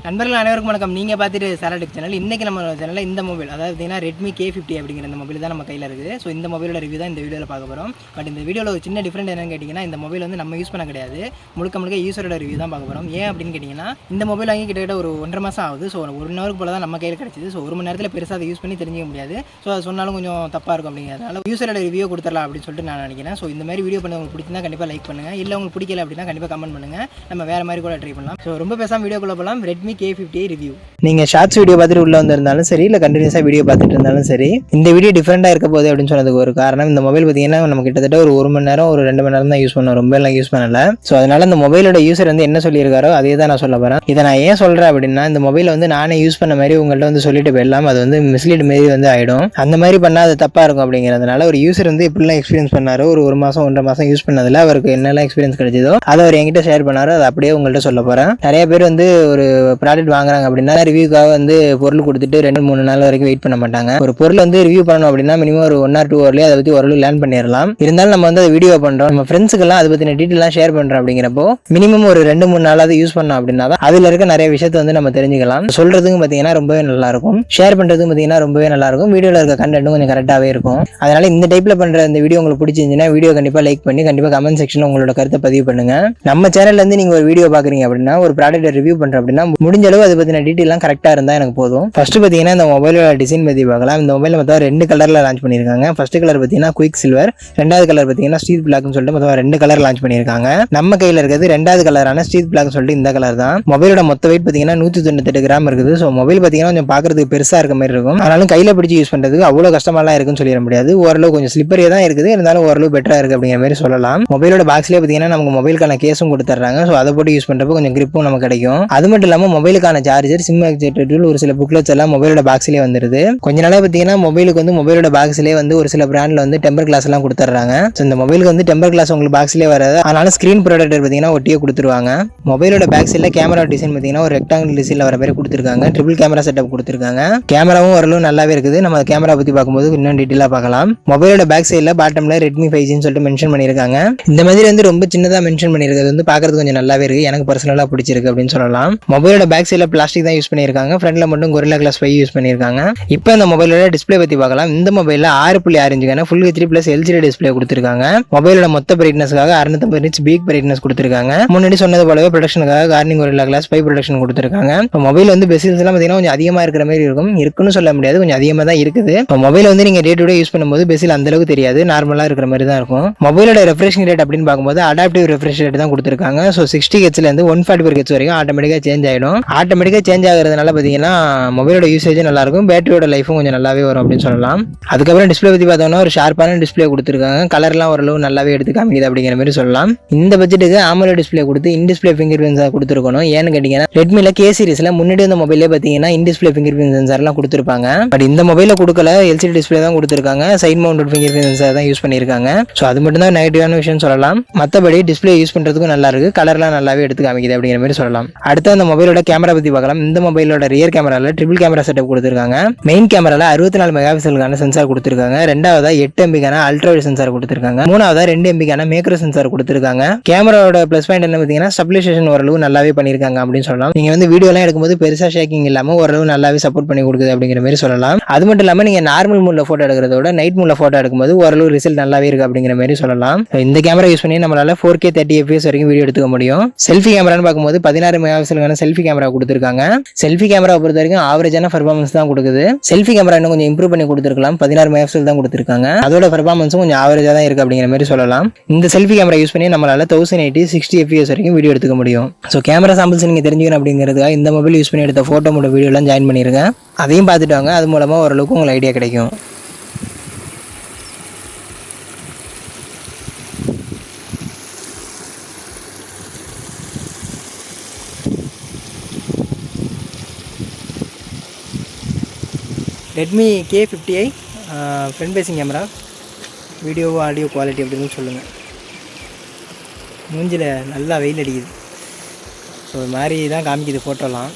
நண்பர்கள் அனைவருக்கும் வணக்கம். நீங்கள் பார்த்துட்டு சாரா டெக் சேனல். இன்றைக்கி நம்ம சேனலில் இந்த மொபைல், அதாவது பார்த்தீங்கன்னா Redmi K50i அப்படிங்கிற இந்த மொபைல் தான் நம்ம கையில் இருக்குது. ஸோ இந்த மொபைலோட ரிவ்யூ தான் இந்த வீடியோவில் பார்க்க போகிறோம். பட் இந்த வீடியோவில் ஒரு சின்ன டிஃப்ரெண்ட் என்னன்னு கேட்டிங்கன்னா, இந்த மொபைல் வந்து நம்ம யூஸ் பண்ண கிடையாது, முழுக்க யூஸரோட ரிவ்யூ தான் பார்க்க போகிறோம். ஏன் அப்படின்னு கேட்டிங்கன்னா, இந்த மொபைல் வாங்கி கிட்டத்தட்ட ஒரு 1.5 மாதம் ஆகுது. ஸோ 1 ஹவருக்கு போல தான் நம்ம கையில் கிடச்சிது. ஸோ 1 மணி நேரத்தில் பெருசாக அதை யூஸ் பண்ணி தெரிஞ்சிக்க முடியாது. ஸோ அது சொன்னாலும் கொஞ்சம் தப்பாக இருக்கும். அப்படிங்கிறதுனால யூஸரோட ரிவ்யூ கொடுத்துடலாம் அப்படின்னு சொல்லிட்டு நான் நினைக்கிறேன். ஸோ இந்த மாதிரி வீடியோ பண்ண உங்களுக்கு பிடிச்சிருந்தா கண்டிப்பாக லைக் பண்ணுங்கள். இல்லை உங்களுக்கு பிடிக்கல அப்படின்னா கண்டிப்பாக கமெண்ட் பண்ணுங்கள். நம்ம வேறு மாதிரி கூட ட்ரை பண்ணலாம். ஸோ ரொம்ப பேசாமல் வீடியோக்குள்ளே போகலாம். Redmi K50i review. நீங்கள் ஷார்ட்ஸ் வீடியோ பார்த்துட்டு உள்ளே வந்திருந்தாலும் சரி, இல்லை கண்டினியூஸாக வீடியோ பார்த்துட்டு இருந்தாலும் சரி, இந்த வீடியோ டிஃப்ரெண்ட்டாக இருக்க போகுது அப்படின்னு சொன்னதுக்கு ஒரு காரணம், இந்த மொபைல் பார்த்தீங்கன்னா நம்ம கிட்டத்தட்ட ஒரு 1 மணி நேரம், ஒரு 2 மணி நேரம் தான் யூஸ் பண்ணோம். ரொம்ப எல்லாம் யூஸ் பண்ணல. ஸோ அதனால இந்த மொபைலோட யூசர் வந்து என்ன சொல்லியிருக்காரோ அதே தான் நான் சொல்ல போகிறேன். இதை நான் ஏன் சொல்கிறேன் அப்படின்னா, இந்த மொபைலை வந்து நானே யூஸ் பண்ண மாதிரி உங்கள்கிட்ட வந்து சொல்லிட்டு போயிடலாம். அது வந்து மிஸ்லீட் மாரி வந்து ஆகிடும். அந்த மாதிரி பண்ணால் அது தப்பாக இருக்கும். அப்படிங்கிறதுனால ஒரு யூசர் வந்து எப்படிலாம் எக்ஸ்பீரியன்ஸ் பண்ணாரோ, ஒரு மாதம் 1.5 மாதம் யூஸ் பண்ணதில் அவருக்கு என்னெல்லாம் எக்ஸ்பீரியன்ஸ் கிடைச்சதோ அதை அவர் என்கிட்ட ஷேர் பண்ணாரோ, அதை அப்படியே உங்கள்கிட்ட சொல்ல போகிறேன். நிறைய பேர் வந்து ஒரு ப்ராடக்ட் வாங்குறாங்க அப்படின்னா ரிவ்யூக்காக வந்து பொருள் கொடுத்துட்டு 2-3 நாள் வரைக்கும் வெயிட் பண்ண மாட்டாங்க. ஒரு பொருள் வந்து ரிவ்யூ பண்ணணும் அப்படின்னா மினிமம் ஒரு 1 or 2 ஹவர்லேயே அதை பற்றி ஓரளவு லேர்ன் பண்ணிடலாம். இருந்தாலும் நம்ம வந்து அதை வீடியோ பண்ணுறோம், நம்ம ஃப்ரெண்ட்ஸுக்கெல்லாம் அதை பற்றின டீட்டெயிலாம் ஷேர் பண்ணுறோம். அப்படிங்கிறப்போ மினிமம் ஒரு 2-3 நாளாவது யூஸ் பண்ணோம் அப்படின்னா தான் அதில் இருக்க நிறைய விஷயத்தை வந்து நம்ம தெரிஞ்சுக்கலாம். சொல்றதுக்கும் பார்த்தீங்கன்னா ரொம்பவே நல்லா இருக்கும், ஷேர் பண்ணுறதுக்கும் பார்த்தீங்கன்னா ரொம்பவே நல்லா இருக்கும், வீடியோவில் இருக்க கண்டென்ட்டும் கொஞ்சம் கரெக்டாகவே இருக்கும். அதனால இந்த டைப்பில் பண்ணுற இந்த வீடியோ உங்களுக்கு பிடிச்சிருந்துச்சுன்னா வீடியோ கண்டிப்பாக லைக் பண்ணி கண்டிப்பாக கமெண்ட் செக்ஷனில் உங்களோட கருத்தை பதிவு பண்ணுங்க. நம்ம சேனல்லேருந்து நீங்கள் ஒரு வீடியோ பார்க்குறீங்க அப்படின்னா, ஒரு ப்ராடக்ட்டை ரிவ்யூ பண்ணுறோம் அப்படின்னா முடிஞ்ச அளவு அதை பற்றின டீட்டெயிலாம் கரெக்டாக இருந்தால் எனக்கு போதும். ஃபர்ஸ்ட் பார்த்தீங்கன்னா இந்த மொபைலோட டிசைன் பற்றி பார்க்கலாம். இந்த மொபைல் மொத்தம் 2 கலரில் லான்ச் பண்ணியிருக்காங்க. ஃபர்ஸ்ட் கலர் பார்த்தீங்கன்னா குயிக் சில்வர், ரெண்டாவது கலர் பார்த்தீங்கன்னா ஸ்ட்ரீட் பிளாக்னு சொல்லிட்டு மொத்தம் 2 கலர் லான்ச் பண்ணியிருக்காங்க. நம்ம கையில் இருக்கிறது ரெண்டாவது கலரான ஸ்ட்ரீட் பிளாக்னு சொல்லிட்டு இந்த கலர் தான். மொபைலோட மொத்த வெயிட் பார்த்தீங்கன்னா 198 கிராம் இருக்குது. ஸோ மொபைல் பார்த்தீங்கன்னா கொஞ்சம் பார்க்கறதுக்கு பெருசாக இருக்க மாதிரி இருக்கும். ஆனாலும் கையில் பிடிச்சி யூஸ் பண்ணுறதுக்கு அவ்வளோ கஷ்டமாலாம் இருக்குன்னு சொல்லிட முடியாது. ஓரளவு கொஞ்சம் ஸ்லிப்பரியாக தான் இருக்குது, இருந்தாலும் ஓரளவு பெட்டராக இருக்குது அப்படிங்கிற மாதிரி சொல்லலாம். மொபைலோட பாக்ஸ்லேயே பார்த்தீங்கன்னா நமக்கு மொபைலுக்கான கேஸும் கொடுத்துட்றாங்க. ஸோ அதை போட்டு யூஸ் பண்ணுறப்போ கொஞ்சம் கிரிப்பும் நமக்கு கிடைக்கும். அது மட்டும் இல்லாமல் மொபைலுக்கான சார்ஜர், சிம் எக்ஸெக்டர், ஒரு சில புக்லெட்ஸ் எல்லாம் மொபைலோட பாக்ஸ்லேயே வந்துருது. கொஞ்ச நாளே பார்த்தீங்கன்னா மொபைலுக்கு வந்து மொபைலோட பாக்ஸ்லேயே வந்து ஒரு சில பிராண்டில் வந்து டெம்பர் கிளாஸ் எல்லாம் கொடுத்துட்றாங்க. ஸோ இந்த மொபைலுக்கு வந்து டெம்பர் கிளாஸ் உங்களுக்கு பாக்ஸ்லேயே வராது, ஆனாலும் ஸ்க்ரீன் ப்ரொடக்டர் பார்த்தீங்கன்னா ஒட்டியே கொடுத்துருவாங்க. மொபைலோட பேக் சைடில் கேமரா டிசைன் பார்த்தீங்கன்னா ஒரு ரெக்டாங்கிள் டிசைனில் வர மாதிரி கொடுத்துருக்காங்க. ட்ரிபிள் கேமரா செட்டப் கொடுத்துருக்காங்க. கேமராவும் ஓரளவு நல்லாவே இருக்குது. நம்ம கேமரா பற்றி பார்க்கும்போது இன்னும் டீட்டெயிலாக பார்க்கலாம். மொபைலோட பேக் சைடில் பாட்டமில் Redmi 5Gன்னு சொல்லிட்டு மென்ஷன் பண்ணியிருக்காங்க. இந்த மாதிரி வந்து ரொம்ப சின்னதாக மென்ஷன் பண்ணியிருக்கிறது வந்து பார்க்கறது கொஞ்சம் நல்லாவே இருக்குது. எனக்கு பர்சனலாக பிடிச்சிருக்கு அப்படின்னு சொல்லலாம். மொபைலோட பேக் சைடில் பிளாஸ்டிக் தான் யூஸ் பண்ணியிருக்காங்க. ஃப்ரண்ட்ல மட்டும் Gorilla Glass 5 யூஸ் பண்ணியிருக்காங்க. இப்போ இந்த மொபைலோட டிஸ்பிளே பற்றி பார்க்கலாம். இந்த மொபைலில் 6.6 இன்ச்சுக்கான ஃபுல் HD+ LCD டிஸ்பிளே கொடுத்துருக்காங்க. மொபைலோட மொத்த பிரைட்னஸ்க்காக 650 nits பீக் பிரைட்னஸ் கொடுத்துருக்காங்க. முன்னாடி சொன்னது போலவே ப்ரொடக்ஷனுக்காக கார்னிங் Gorilla Glass 5 ப்ரொடக்ஷன் கொடுத்துருக்காங்க. மொபைல் வந்து பெசில்ஸ் எல்லாம் பார்த்தீங்கன்னா கொஞ்சம் அதிகமாக இருக்கிற மாதிரி இருக்குன்னு சொல்ல முடியாது, கொஞ்சம் அதிகமாக தான் இருக்குது. மொபைல் வந்து நீங்கள் டே டு டே யூஸ் பண்ணும்போது பெசில் அந்த அளவுக்கு தெரியாது, நார்மலாக இருக்கிற மாதிரி தான் இருக்கும். மொபைலோட ரெஃப்ரெஷிங் ரேட் அப்படின்னு பார்க்கும்போது அடாப்டிவ் ரெஃப்ரெஷ் ரேட் தான் கொடுத்துருக்காங்க. ஸோ 60 ஹெச்லேருந்து 144 ஹெச் வரைக்கும் ஆட்டோமேட்டிக்காக சேஞ்ச் ஆகிடும். ஆட்டோமேட்டிக்காக சேஞ்ச் ஆகிறதுனால பார்த்தீங்கன்னா மொபைலோட யூசேஜும் நல்லாயிருக்கும், பேட்டரியோட லைஃபும் கொஞ்சம் நல்லாவே வரும் அப்படின்னு சொல்லலாம். அதுக்கப்புறம் டிஸ்பிளே பற்றி பார்த்தோம்னா ஒரு ஷார்ப்பான டிஸ்பிளே கொடுத்துருக்காங்க. கலர்லாம் ஓரளவு நல்லாவே எடுத்து காமிக்குது அப்படிங்கிற மாதிரி சொல்லலாம். இந்த பட்ஜெட்டுக்கு AMOLED டிஸ்பிளே கொடுத்து இன் டிஸ்பிளே ஃபிங்கர் பிரிண்ட் சென்சார் கொடுத்துருக்கணும். ஏன்னு கேட்டிங்கன்னா Redmiல K சீரிஸில் முன்னாடி இந்த மொபைலே பார்த்தீங்கன்னா இன் டிஸ்பிளே ஃபிங்கர் பிரிண்ட் சென்சார்லாம் கொடுத்துருப்பாங்க. பட் இந்த மொபைலில் கொடுக்கல, LCD டிஸ்பிளே தான் கொடுத்துருக்காங்க. Side mounted finger print sensor தான் யூஸ் பண்ணியிருக்காங்க. ஸோ அது மட்டும் தான் நெகட்டிவான விஷயம் சொல்லலாம். மற்றபடி டிஸ்பிளே யூஸ் பண்ணுறதுக்கும் நல்லா இருக்கு, கலர்லாம் நல்லாவே எடுத்து காமிக்குது அப்படிங்கிற மாதிரி சொல்லலாம். அடுத்து அந்த மொபைலோட கேமரா பற்றி பார்க்கலாம். இந்த மொபைலோட ரியர் கேமராவில் ட்ரிபிள் கேமரா செட்டப் கொடுத்துருக்காங்க. மெயின் கேமராவில் 64 மெகாபிக்சலுக்கான சென்சார் கொடுத்துருக்காங்க. ரெண்டாவதா 8 MBக்கான அல்ட்ராவைட் சென்சார் கொடுத்துருக்காங்க. மூணாவதா 2 MBக்கான மேக்ரோ சென்சார் கொடுத்துருக்காங்க. கேமராவோட ப்ளஸ் பாயிண்ட் என்ன பார்த்தீங்கன்னா ஸ்டெபிலைசேஷன் ஓரளவு நல்லாவே பண்ணியிருக்காங்க அப்படின்னு சொல்லலாம். நீங்க வந்து வீடியோலாம் எடுக்கும்போது பெருசா ஷேக்கிங் இல்லாமல் ஓரளவு நல்லாவே சப்போர்ட் பண்ணி கொடுக்குது அப்படிங்கிற மாதிரி சொல்லலாம். அது மட்டும் இல்லாமல் நீங்க நார்மல் மூட்ல போட்டோ எடுக்கிறத விட நைட் மூட்ல போட்டோ எடுக்கும்போது ஓரளவு ரிசல்ட் நல்லாவே இருக்கு அப்படிங்கிற மாதிரி சொல்லலாம். இந்த கேமரா யூஸ் பண்ணி நம்மளால 4K 30 FPS வரைக்கும் வீடியோ எடுத்துக்க முடியும். செல்ஃபி கேமரான்னு பார்க்கும்போது 16 மெகாபிக்சலுக்கான செல்ஃபி கேமரா கொடுத்துருக்காங்க. செல்ஃபி கேமரா பொறுத்த வரைக்கும் ஆவரேஜான பெர்ஃபார்மன்ஸ் தான் கொடுக்குது. செல்ஃபி கேமரா இன்னும் கொஞ்சம் இம்ப்ரூவ் பண்ணி கொடுத்துருக்கலாம். 16 மெகாபிக்சல் தான் கொடுத்துருக்காங்க. அதோட பெர்ஃபார்மன்ஸும் கொஞ்சம் ஆவரேஜா தான் இருக்கு அப்படிங்கிற மாதிரி சொல்லலாம். இந்த செல்ஃபி கேமரா யூஸ் பண்ணி நம்மளால 1080 60 FPS வரைக்கும் வீடியோ எடுத்துக்க முடியும். ஸோ கேமரா சாம்பிள்ஸ் நீங்க தெரிஞ்சுக்கணும் அப்படிங்கிறதுக்காக இந்த மொபைல் யூஸ் பண்ணி எடுத்த போட்டோ மூட வீடியோலாம் ஜாயின் பண்ணிருங்க. அதையும் பார்த்துட்டு வாங்க, அது மூலமா ஓரளவுக்கு உங்களுக்கு ஐடியா கிடைக்கும். Redmi K50i front facing camera, video audio quality அப்படின்னு சொல்லுங்கள். மூஞ்சில் நல்லா வெயில் அடிக்குது. ஸோ இது மாதிரி தான் காமிக்குது ஃபோட்டோலாம்.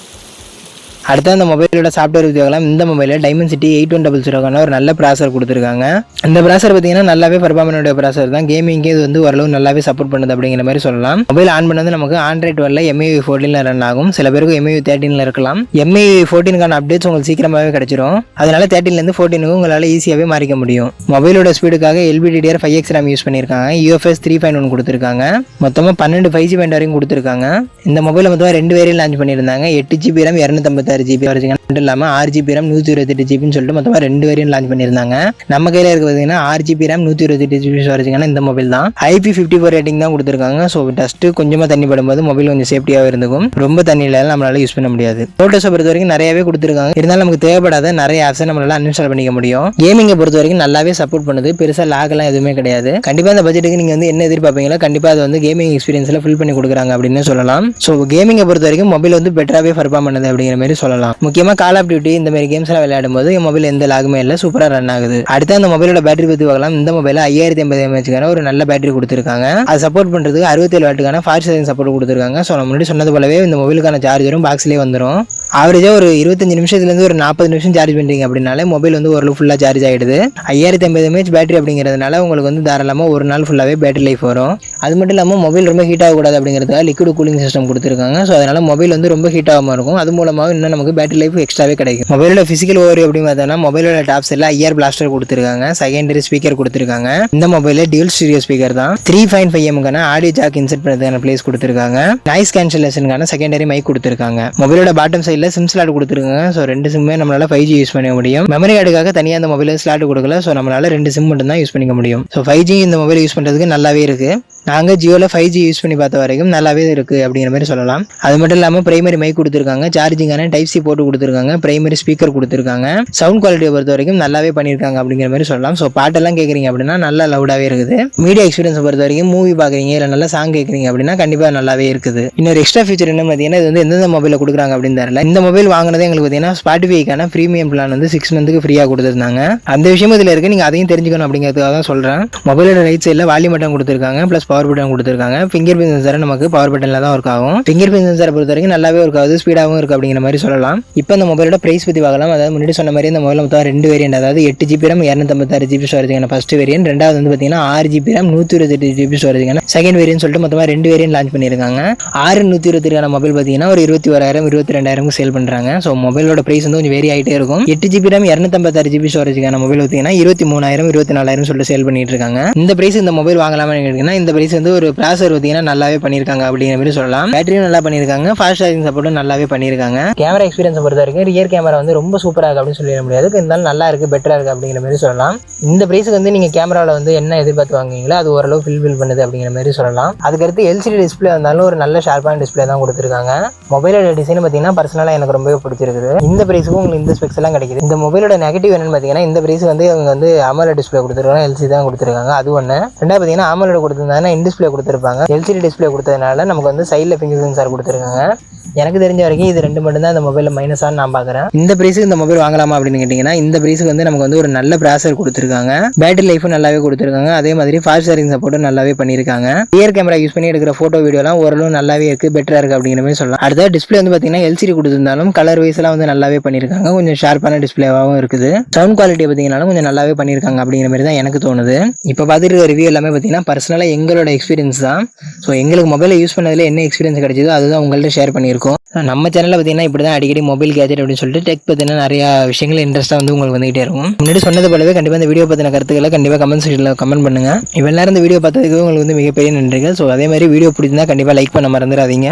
அடுத்து அந்த மொபைலோட சாஃப்ட்வேர் பார்க்கலாம். இந்த மொபைலில் டைமென்சிட்டி 8100 ஒரு நல்ல ப்ராசர் கொடுத்துருக்காங்க. இந்த ப்ராசர் பார்த்தீங்கன்னா நல்லாவே பர்ஃபார்மன்ஸோட ப்ராசர் தான். கேமிங்கே இது வந்து ஓரளவு நல்லாவே சப்போர்ட் பண்ணுது அப்படிங்கிற மாதிரி சொல்லலாம். மொபைல் ஆன் பண்ணது நமக்கு ஆண்ட்ராய்ட் 12 MIUI 14 ரன் ஆகும். சில பேருக்கு MIUI 13 இருக்கலாம். MIUI 14க்கான அப்டேட்ஸ் உங்களுக்கு சீக்கிரமாகவே கிடைச்சிரும். அதனால 13லேருந்து 14 உங்களால் ஈஸியாகவே மாறிக்க முடியும். மொபைலோட ஸ்பீடுக்காக LPDDR5X RAM யூஸ் பண்ணியிருக்காங்க. UFS 3.1 கொடுத்துருக்காங்க. மொத்தமாக 12 5G பேண்ட் வரைக்கும் கொடுத்துருக்காங்க. இந்த மொபைலை மொத்தமாக 2 வேரியன்ட் லான்ச் பண்ணியிருந்தாங்க. 8GB RAM 256GB வரைக்கும் மட்டும் இல்லாமல் 6GB RAM 128GBன்னு சொல்லிட்டு மொத்தமாக 2 வேரியன்ட் லான்ச் பண்ணியிருந்தாங்க. நம்ம கையில் இருக்க பார்த்தீங்கன்னா 6GB RAM 128GB வரைக்கும் இந்த மொபைல் தான். IP54 ரேட்டிங் தான் கொடுத்துருக்காங்க. ஸோ டஸ்ட்டு கொஞ்சமாக தண்ணி படும்போது மொபைல் கொஞ்சம் சேஃப்டியாக இருந்துக்கும். ரொம்ப தண்ணியில நம்மளால யூஸ் பண்ண முடியாது. ஃபோட்டோஸை பொறுத்த வரைக்கும் நிறையவே கொடுத்துருக்காங்க. இருந்தாலும் நமக்கு தேவைப்படாத நிறைய ஆப்ஸை நம்மளால அன்இன்ஸ்டால் பண்ணிக்க முடியும். கேமிங்கை பொறுத்த வரைக்கும் நல்லாவே சப்போர்ட் பண்ணுது. பெருசாக லாகெல்லாம் எதுவுமே கிடையாது. கண்டிப்பாக இந்த பட்ஜெட்டுக்கு நீங்கள் வந்து என்ன எதிர்பார்ப்பீங்களோ கண்டிப்பாக அது வந்து கேமிங் எக்ஸ்பீரியன்ஸில் ஃபில் பண்ணி கொடுக்குறாங்க அப்படின்னு சொல்லலாம். ஸோ கேமிங்கை பொறுத்த வரைக்கும் மொபைல் வந்து பெட்டராகவே பர்ஃபார்ம் பண்ணுது அப்படிங்கிற மாதிரி சொல்லலாம். முக்கியமாக கால் ஆஃப் டியூட்டி இந்த மாதிரி கேம்ஸ்லாம் விளையாடும் போது மொபைல் எந்த லாகுமே இல்லை, சூப்பராக ரன் ஆகுது. அடுத்து அந்த மொபைலோட பேட்டரி பற்றி பார்க்கலாம். இந்த மொபைல் 5080 mAh ஒரு நல்ல பேட்டரி கொடுத்துருக்காங்க. அது சப்போர்ட் பண்ணுறதுக்கு 67 வாட்டுக்கான ஃபாஸ்ட் சார்ஜிங் சப்போர்ட் கொடுத்துருக்காங்க. ஸோ நம்ம முன்னாடி சொன்னது போலவே இந்த மொபைலுக்கான சார்ஜரும் பாக்ஸ்லேயே வந்துடும். ஆவரேஜாக ஒரு 25 நிமிஷத்துலேருந்து ஒரு 40 நிமிஷம் சார்ஜ் பண்ணுறீங்க அப்படின்னாலே மொபைல் வந்து ஓரளவு ஃபுல்லாக சார்ஜ் ஆகிடுது. 5080 mAh பேட்டரி அப்படிங்கிறதுனால உங்களுக்கு வந்து தாராளமாக ஒரு நாள் ஃபுல்லாகவே பேட்டரி லைஃப் வரும். அது மட்டும் இல்லாமல் மொபைல் ரொம்ப ஹீட் ஆகக்கூடாது அப்படிங்கிறதுக்காக லிக்விட் கூலிங் சிஸ்டம் கொடுத்துருக்காங்க. ஸோ அதனால் மொபைல் வந்து ரொம்ப ஹீட் ஆகாமல் இருக்கும். அது மூலமாக இன்னும் நமக்கு பேட்டரி லைஃப் எக்ஸ்ட்ராவே கிடைக்கும். மொபைலோட ஃபிசிக்கல் ஓவர் அப்படின்னு பார்த்தோன்னா மொபைலோட டாப் சைடில் IR பிளாஸ்டர் கொடுத்துருக்காங்க. செகண்டரி ஸ்பீக்கர் கொடுத்துருக்காங்க. இந்த மொபைலில் டியூல் ஸ்டீரியோ ஸ்பீக்கர் தான். 3.5mm ஆடியோ ஜாக் இன்செர்ட் பண்ணுறதுக்கான பிளேஸ் கொடுத்துருக்காங்க. நாய்ஸ் கேன்சலேஷனுக்கான செகண்டரி மைக் கொடுத்துருக்காங்க. மொபைலோட பாட்டம் சைடில் சிம் ஸ்லாட் கொடுத்துருக்காங்க. ஸோ 2 சிம்மே நம்மளால 5G யூஸ் பண்ண முடியும். மெமரி கார்டுக்காக தனியாக அந்த மொபைலில் ஸ்லாட் கொடுக்கல. ஸோ நம்மளால 2 சிம் மட்டும் தான் யூஸ் பண்ணிக்க முடியும். ஸோ 5G இந்த மொபைல் யூஸ் பண்ணுறதுக்கு நல்லாவே இருக்கு. நாங்கள் ஜியோவில் 5G யூஸ் பண்ணி பார்த்த வரைக்கும் நல்லாவே இருக்குது அப்படிங்கிற மாதிரி சொல்லலாம். அது மட்டும் இல்லாமல் பிரைமரி மைக் கொடுத்துருக்காங்க. சார்ஜிங்கான டைப் சி போட்டு கொடுத்துருக்காங்க. பிரைமரி ஸ்பீக்கர் கொடுத்துருக்காங்க. சவுண்ட் குவாலிட்டியை பொறுத்த வரைக்கும் நல்லாவே பண்ணியிருக்காங்க அப்படிங்கிற மாதிரி சொல்லலாம். ஸோ பாட்டெல்லாம் கேட்குறீங்க அப்படின்னா நல்லா லவுடாகவே இருக்குது. மீடியா எக்ஸ்பீரியன்ஸை பொறுத்த வரைக்கும் மூவி பார்க்குறீங்க இல்லை நல்லா சாங் கேட்குறீங்க அப்படின்னா கண்டிப்பாக நல்லாவே இருக்குது. இன்னொரு எக்ஸ்ட்ரா ஃபீச்சர் என்ன பார்த்தீங்கன்னா இது வந்து எந்தெந்த மொபைலில் கொடுக்குறாங்க அப்படின்னு தெரியல. இந்த மொபைல் வாங்கினதே எங்களுக்கு பார்த்தீங்கன்னா ஸ்பாட்டிஃபைக்கான ப்ரீமியம் பிளான் வந்து 6 மந்த்துக்கு ஃப்ரீயாக கொடுத்துருந்தாங்க. அந்த விஷயம் இதில் இருக்குது. நீங்கள் அதையும் தெரிஞ்சுக்கணும் அப்படிங்கிறதுக்காக தான் சொல்கிறேன். மொபைலோட ரைட் சைடில் வால்யூம் பட்டன் கொடுத்துருக்காங்க. ப்ளஸ் பவர் பட்டன் கொடுத்துருக்காங்க. ஃபிங்கர் பிரிண்ட் சென்சார் நமக்கு பவர் பட்டனில் தான் ஒர்க் ஆகும். ஃபிங்கர் பிரிண்ட் சென்சாரை பொறுத்த வரைக்கும் நல்லாவே ஒர்க் ஆகுது. ஸ்பீடாகவும் இருக்குது அப்படிங்கிற மாதிரி சொல்லலாம். இப்போ இந்த மொபைலோட பிரைஸ் பற்றி பார்க்கலாம். அதாவது முன்னாடி சொன்ன மாதிரி இந்த மொபைல் மொத்தம் 2 வேரியன்ட், அதாவது 8GB RAM 256GB ஸ்டோரேஜ்க்கான first variant, ரெண்டாவது வந்து பார்த்தீங்கன்னா 6GB RAM 128GB ஸ்டோரேஜ்க்கான second variant சொல்லிட்டு மொத்தமாக 2 வேரியன்ட் லான்ச் பண்ணியிருக்காங்க. 6128க்கான மொபைல் பார்த்தீங்கன்னா ஒரு 21,000 22,000 சேல் பண்ணுறாங்க. ஸோ மொபைலோட பிரைஸ் வந்து கொஞ்சம் வேரி ஆகிட்டே இருக்கும். 8GB RAM 256GB ஸ்டோரேஜ்க்கான மொபைல் பார்த்தீங்கன்னா 23,000 24,000 சொல்லிட்டு சேல் பண்ணிட்டு இருக்காங்க. இந்த பிரைஸ் இந்த மொபைல் வாங்கலாம்னு கேட்டீங்கன்னா இந்த பிரைஸ் வந்து ஒரு ப்ராசர் பார்த்தீங்கன்னா நல்லாவே பண்ணியிருக்காங்க அப்படிங்கிற மாதிரி சொல்லலாம். பேட்டரியும் நல்லா பண்ணியிருக்காங்க. ஃபாஸ்ட் சார்ஜிங் சப்போர்ட்டும் நல்லாவே பண்ணியிருக்காங்க. கேமரா எக்ஸ்பீரியன்ஸ் பொறுத்த வரைக்கும் ரியர் கேமரா வந்து ரொம்ப சூப்பராக இருக்குது அப்படின்னு சொல்லிட முடியாது. இருந்தாலும் நல்லா இருக்குது, பெட்டராக இருக்குது அப்படிங்கிற மாதிரி சொல்லலாம். இந்த பிரைஸுக்கு வந்து நீங்கள் கேமராவில் வந்து என்ன எதிர்பார்த்து வாங்குவீங்களோ அது ஓரளவு ஃபில் பண்ணுது அப்படிங்கிற மாதிரி சொல்லலாம். அதுக்கடுத்து LCD டிஸ்பிளே வந்தாலும் ஒரு நல்ல ஷார்ப்பான டிஸ்பிளே தான் கொடுத்துருக்காங்க. மொபைலோட டிசைன் பார்த்தீங்கன்னா பர்சனலாக எனக்கு ரொம்பவே பிடிச்சிருக்குது. இந்த பிரைஸுக்கும் உங்களுக்கு இந்த ஸ்பெக்ஸ் எல்லாம் கிடைக்குது. இந்த மொபைலோட நெகட்டிவ் என்னன்னு பார்த்தீங்கன்னா இந்த பிரைஸ் வந்து அவங்க வந்து AMOLED டிஸ்பிளே கொடுத்துருக்காங்க, LCD தான் கொடுத்துருக்காங்க. அது ஒன்று. ரெண்டாவது பார்த்தீங்கன்னா AMOLED கொடுத்துருந்தாங்கன்னா இன் டிஸ்பிளே கொடுத்துருப்பாங்க. LCD டிஸ்பிளே கொடுத்ததுனால நமக்கு வந்து சைடில் ஃபிங்கர் சென்சார் கொடுத்துருக்காங்க. எனக்கு தெரிஞ்ச வரைக்கும் இது 2 மட்டும் தான் இந்த மொபைலில் மைனஸான்னு நான் பார்க்குறேன். இந்த பிரைஸுக்கு இந்த மொபைல் வாங்கலாமா அப்படின்னு கேட்டிங்கன்னா இந்த பிரைஸுக்கு வந்து நமக்கு வந்து ஒரு நல்ல ப்ராசர் கொடுத்துருக்காங்க. பேட்டரி லைஃபும் நல்லாவே கொடுத்துருக்காங்க. அதே மாதிரி ஃபாஸ்ட் சார்ஜிங் சப்போர்ட்டும் நல்லாவே பண்ணியிருக்காங்க. ரியர் கேமரா யூஸ் பண்ணி எடுக்கிற ஃபோட்டோ வீடியோலாம் ஓரளவு நல்லாவே இருக்குது, பெட்டராக இருக்குது அப்படிங்கிற மாதிரி சொல்லலாம். அடுத்த டிஸ்பிளே வந்து பார்த்தீங்கன்னா LCD கொடுத்துருந்தாலும் கலர் வைஸ்லாம் வந்து நல்லாவே பண்ணியிருக்காங்க. கொஞ்சம் ஷார்ப்பான டிஸ்பிளேவாகவும் இருக்குது. சவுண்ட் குவாலிட்டி பார்த்தீங்கன்னாலும் கொஞ்சம் நல்லாவே பண்ணியிருக்காங்க அப்படிங்கிற மாதிரி தான் எனக்கு தோணுது. இப்போ பார்த்துட்டு ரிவ்யூ எல்லாமே பார்த்தீங்கன்னா பர்சனலாக எங்களோட எக்ஸ்பீரியன்ஸ் தான். ஸோ எங்களுக்கு மொபைலை யூஸ் பண்ணதில் என்ன எக்ஸ்பீரியன்ஸ் கிடைச்சதோ அதுதான் உங்கள்கிட்ட ஷேர் பண்ணியிருக்கோம். நம்ம சேனலில் பார்த்தீங்கன்னா இப்படி தான் அடிக்கடி மொபைல் கேஜெட் அப்படின்னு சொல்லிட்டு டெக் பற்றின நிறையா விஷயங்கள் இன்ட்ரெஸ்ட்டாக வந்து உங்களுக்கு வந்துகிட்டே இருக்கும். முன்னாடி சொன்னது போலவே கண்டிப்பாக இந்த வீடியோ பற்றின கருத்துக்களை கண்டிப்பாக கமெண்ட் செக்ஷனில் கமெண்ட் பண்ணுங்கள். இவ்வளோ நேரம் இந்த வீடியோ பார்த்ததுக்கு உங்களுக்கு வந்து மிகப்பெரிய நன்றிகள். ஸோ அதே மாதிரி வீடியோ பிடிச்சிருந்தா கண்டிப்பாக லைக் பண்ண மறந்துடாதீங்க.